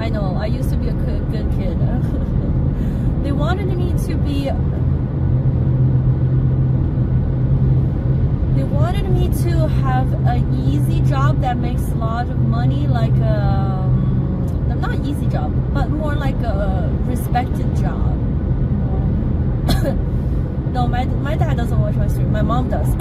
I know, I used to be a good kid. They wanted me to be... They wanted me to have an easy job that makes a lot of money, like not easy job, but more like a respected job. No, my dad doesn't watch my stream. My mom does.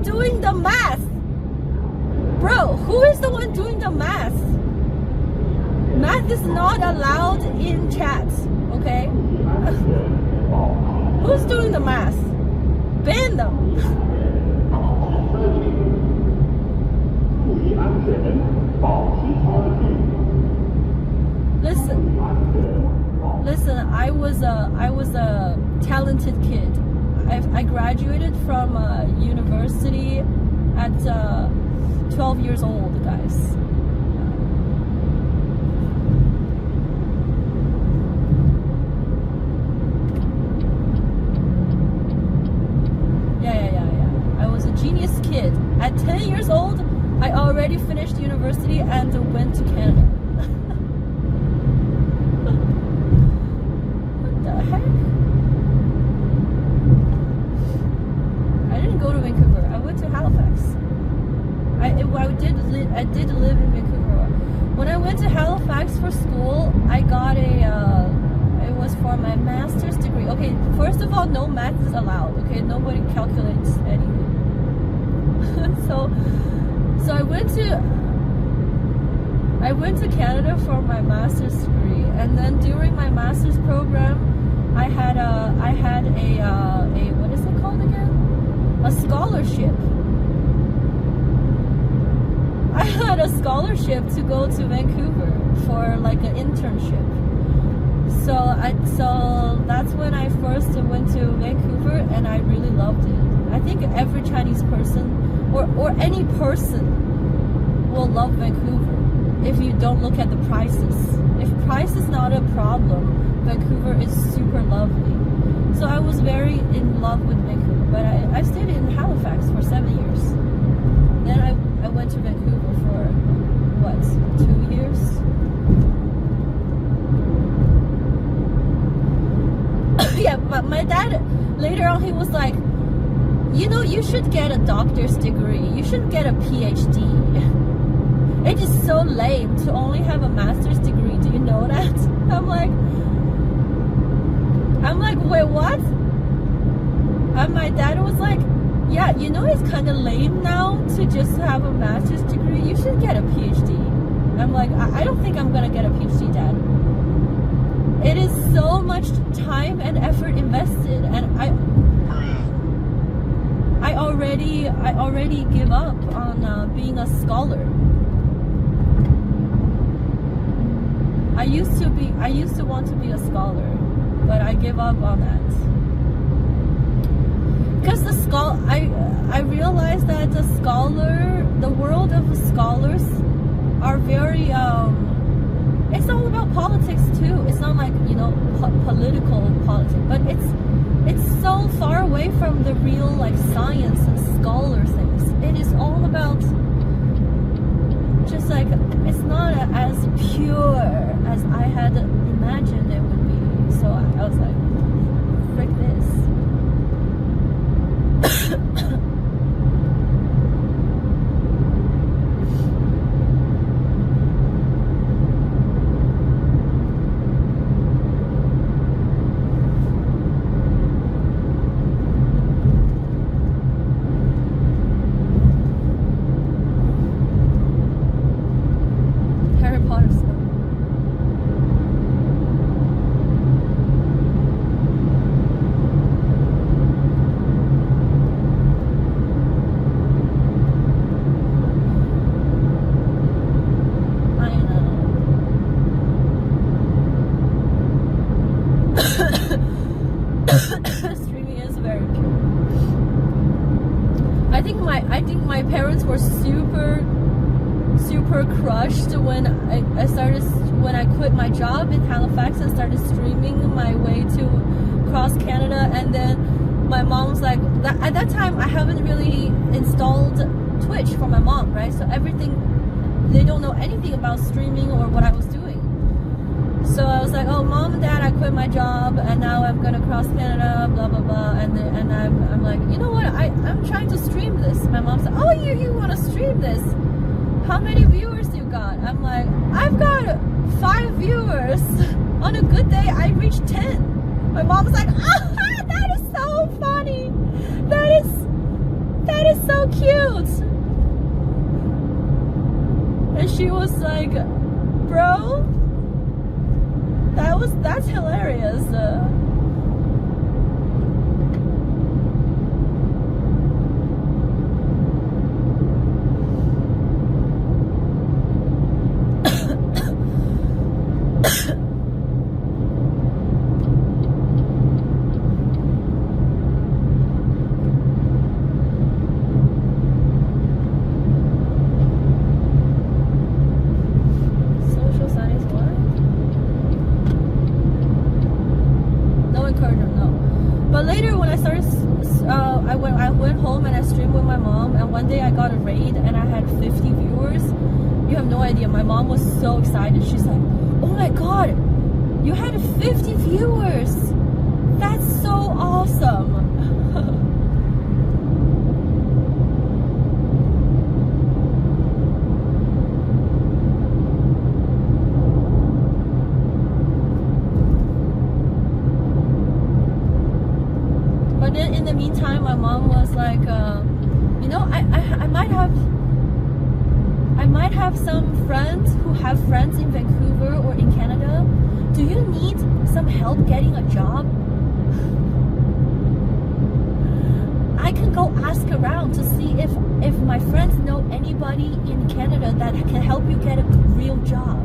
Doing the math, bro. Who is the one doing the math? Math is not allowed in chat, okay? Who's doing the math? Ban them. Listen. I was a talented kid. I graduated from university at 12 years old, guys. Yeah. I was a genius kid. At 10 years old, I already finished university and went to Canada. What the heck? Go to Vancouver. I went to Halifax. I did live in Vancouver. When I went to Halifax for school, I got it was for my master's degree. Okay, first of all, no math is allowed. Okay, nobody calculates anything. so I went to Canada for my master's degree, and then during my master's program, I had a what is it called again? A scholarship. I had a scholarship to go to Vancouver for like an internship. So that's when I first went to Vancouver, and I really loved it. I think every Chinese person or any person will love Vancouver if you don't look at the prices. If price is not a problem, Vancouver is super lovely. So I was very in love with Vancouver, but I stayed in Halifax for 7 years. Then I went to Vancouver for, what, 2 years? Yeah, but my dad, later on, he was like, you know, you should get a doctor's degree. You should get a PhD. It is so lame to only have a master's degree. Do you know that? I'm like, wait, what? And my dad was like, yeah, you know, it's kind of lame now to just have a master's degree. You should get a PhD. I'm like, I don't think I'm gonna get a PhD, Dad. It is so much time and effort invested, and I already give up on being a scholar. I used to want to be a scholar, but I give up on that. Because I realized that the world of scholars are very, it's all about politics too. It's not like, you know, political politics, but it's so far away from the real like science and scholar things. It is all about just like, it's not as pure as I had imagined it would be. So I was like, frick this. I think my parents were super crushed when I quit my job in Halifax and started streaming my way to cross Canada. And then my mom's like, at that time I haven't really installed Twitch for my mom, right? So they don't know anything about streaming or what I was doing. So I was like, oh, Mom and Dad, I quit my job and now I'm gonna cross Canada, blah blah blah. And I'm like, you know what, I'm trying to stream this. My mom said, oh, you want to stream this? How many viewers you got? I'm like, I've got 5 viewers. On a good day, I reach 10. My mom's like, ah, that is so funny. That is so cute. And she was like, bro, that's hilarious. I went home and I streamed with my mom, and one day I got a raid and I had 50 viewers. You have no idea. My mom was so excited. She's like, oh my god, you had 50 viewers. That's so awesome. But then in the meantime, my mom was like, you know, I might have some friends who have friends in Vancouver or in Canada. Do you need some help getting a job? I can go ask around to see if my friends know anybody in Canada that can help you get a real job.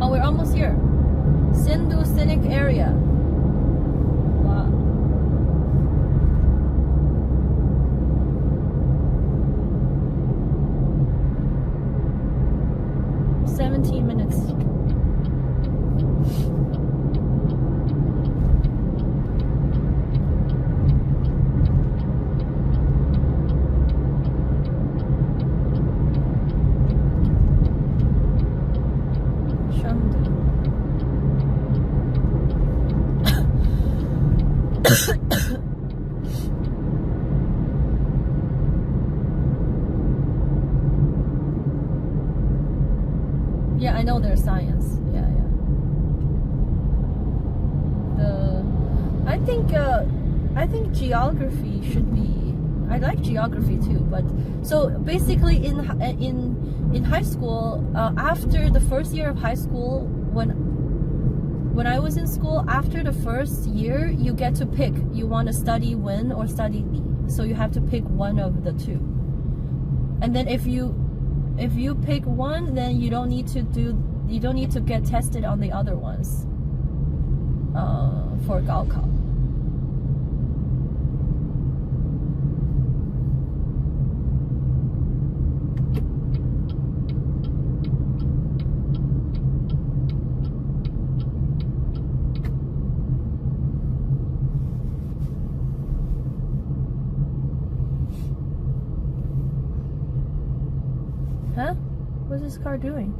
Oh, we're almost here. Sindhu Scenic Area. Wow. 17 minutes. Yeah, I know there's science. Yeah. I think geography should be. I like geography too, but so basically in high school, after the first year of high school, when I was in school, after the first year, you get to pick. You want to study Wen or study Li. So you have to pick one of the two. And then if you pick one, then you don't need to get tested on the other ones for Gaokao. Huh? What's this car doing?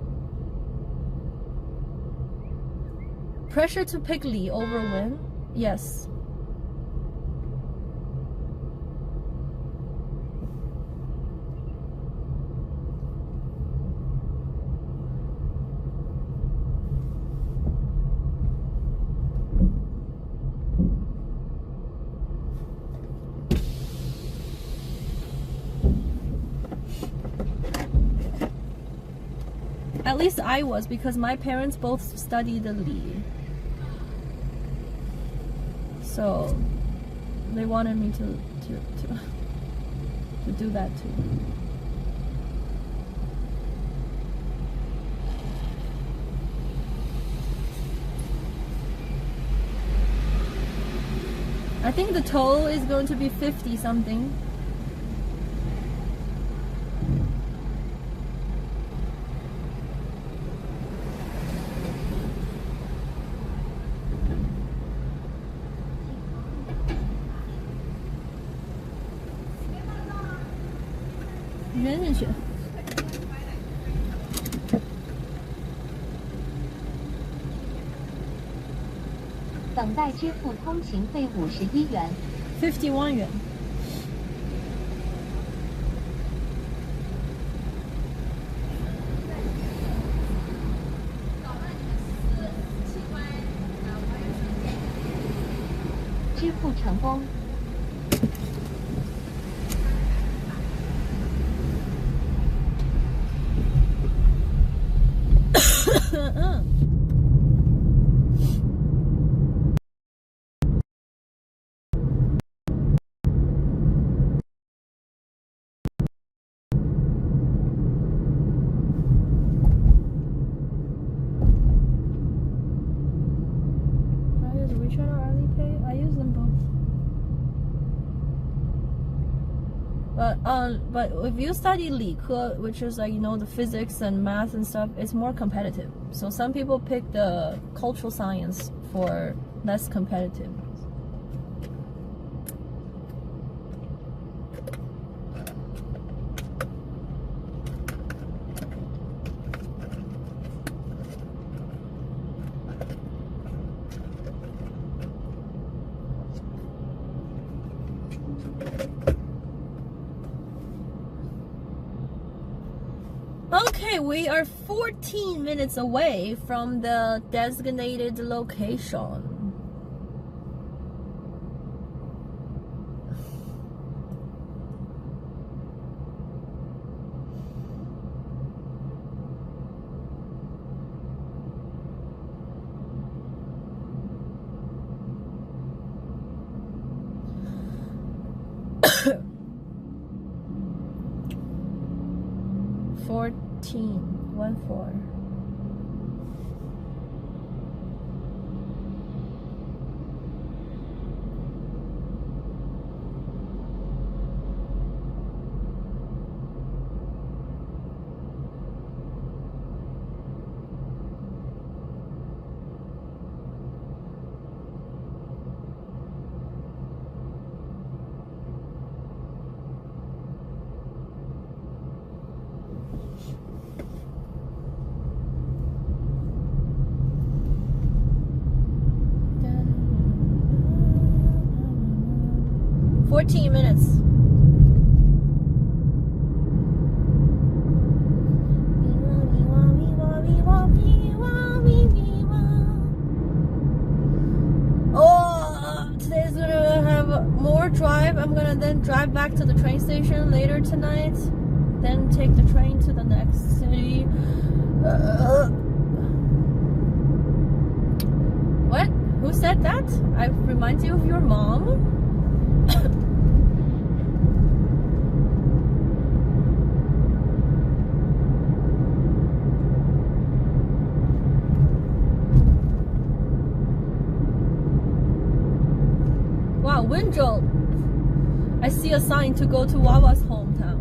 Pressure to pick Li over Wen? Yes. At least I was, because my parents both studied Li. So they wanted me to do that too. I think the toll is going to be 50 something.等待支付通行费51元。51元。支付成功。But if you study 理科, which is like, you know, the physics and math and stuff, it's more competitive. So some people pick the cultural science for less competitive. Okay, we are 14 minutes away from the designated location. One four. Minutes. Oh, today's gonna have more drive. I'm gonna then drive back to the train station later tonight, then take the train to the next city. What? Who said that? I remind you of your mom? Wow, Windrow. I see a sign to go to Wawa's hometown.